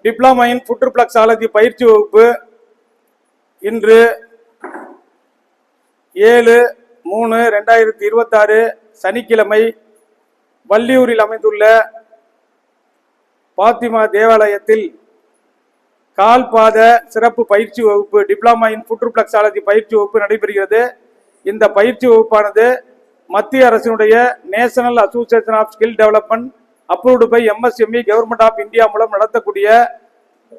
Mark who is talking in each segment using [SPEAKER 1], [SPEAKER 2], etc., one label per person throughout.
[SPEAKER 1] Diploma in food reflexology பயிற்சி வகுப்பு இன்று 7/3/2026 சனிக்கிழமை வள்ளியூரில் அமைந்துள்ள பாத்திமா தேவாலயத்தில் கால்பாத சிறப்பு பயிற்சி வகுப்பு டிப்ளமா இன் ஃபுட் ரிஃப்ளெக்ஸாலஜி பயிற்சி வகுப்பு நடைபெறுகிறது. இந்த பயிற்சி வகுப்பானது மத்திய அரசினுடைய national association of skill development approved by MSME government of India மூலம் நடத்தக்கூடிய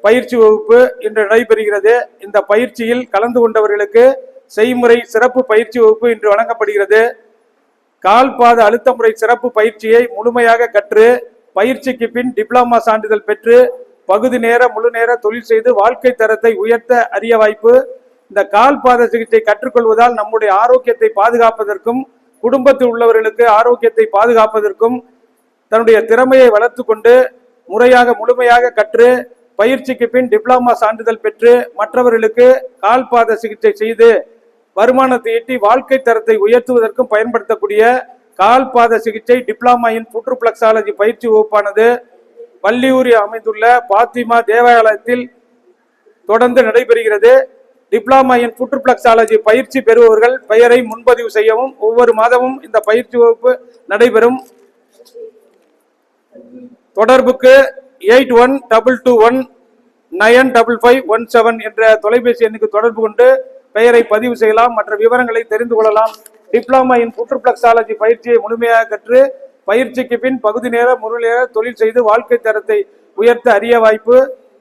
[SPEAKER 1] பயிற்சி வகுப்பு இன்று நடைபெறுகிறது. இந்த பயிற்சியில் கலந்து கொண்டவர்களுக்கு செய்முறை சிறப்பு பயிற்சி வகுப்பு இன்று வழங்கப்படுகிறது. கால்பாத அழுத்த முறை சிறப்பு பயிற்சியை முழுமையாக கற்று பயிற்சிக்கு பின் டிப்ளமா சான்றிதழ் பெற்று பகுதி நேர முழு நேர தொழில் செய்து வாழ்க்கை தரத்தை உயர்த்த அரிய வாய்ப்பு. இந்த கால்பாத சிகிச்சை கற்றுக்கொள்வதால் நம்முடைய ஆரோக்கியத்தை பாதுகாப்பதற்கும் குடும்பத்தில் உள்ளவர்களுக்கு ஆரோக்கியத்தை பாதுகாப்பதற்கும் தன்னுடைய திறமையை வளர்த்து கொண்டு முழுமையாக கற்று பயிற்சிக்கு பின் டிப்ளமா சான்றிதழ் பெற்று மற்றவர்களுக்கு கால்பாத சிகிச்சை செய்து வருமானத்தை ஈட்டி வாழ்க்கை தரத்தை உயர்த்துவதற்கும் பயன்படுத்தக்கூடிய கால்பாத சிகிச்சை டிப்ளமா இன் ஃபுட் ரிஃப்ளெக்ஸாலஜி பயிற்சி வகுப்பானது வள்ளியூரில் அமைந்துள்ள பாத்திமா தேவாலயத்தில் தொடர்ந்து நடைபெறுகிறது. டிப்ளமா இன் ஃபுட் ரிஃப்ளெக்ஸாலஜி பயிற்சி பெறுபவர்கள் பெயரை முன்பதிவு செய்யவும். ஒவ்வொரு மாதமும் இந்த பயிற்சி வகுப்பு நடைபெறும். தொடர்புக்கு 8122195517 என்ற தொலைபேசி எண்ணுக்கு தொடர்பு கொண்டு பெயரை பதிவு செய்யலாம். மற்ற விவரங்களை தெரிந்து கொள்ளலாம். டிப்ளமா இன் ஃபுட் ரிஃப்ளெக்ஸாலஜி பயிற்சியை முழுமையாக கற்று பயிற்சிக்கு பின் பகுதி நேர முழு நேர தொழில் செய்து வாழ்க்கை தரத்தை உயர்த்த அரிய வாய்ப்பு.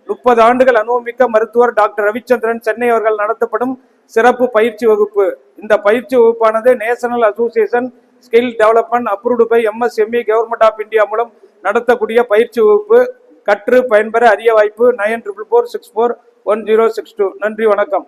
[SPEAKER 1] 30 ஆண்டுகள் அனுபவமிக்க மருத்துவர் டாக்டர் ரவிச்சந்திரன் சென்னை அவர்கள் நடத்தப்படும் சிறப்பு பயிற்சி வகுப்பு. இந்த பயிற்சி வகுப்பானது national association skill development approved by MSME government of India மூலம் நடத்தக்கூடிய பயிற்சி வகுப்பு. கற்று பயன்பெற அரிய வாய்ப்பு. 9446411062. நன்றி, வணக்கம்.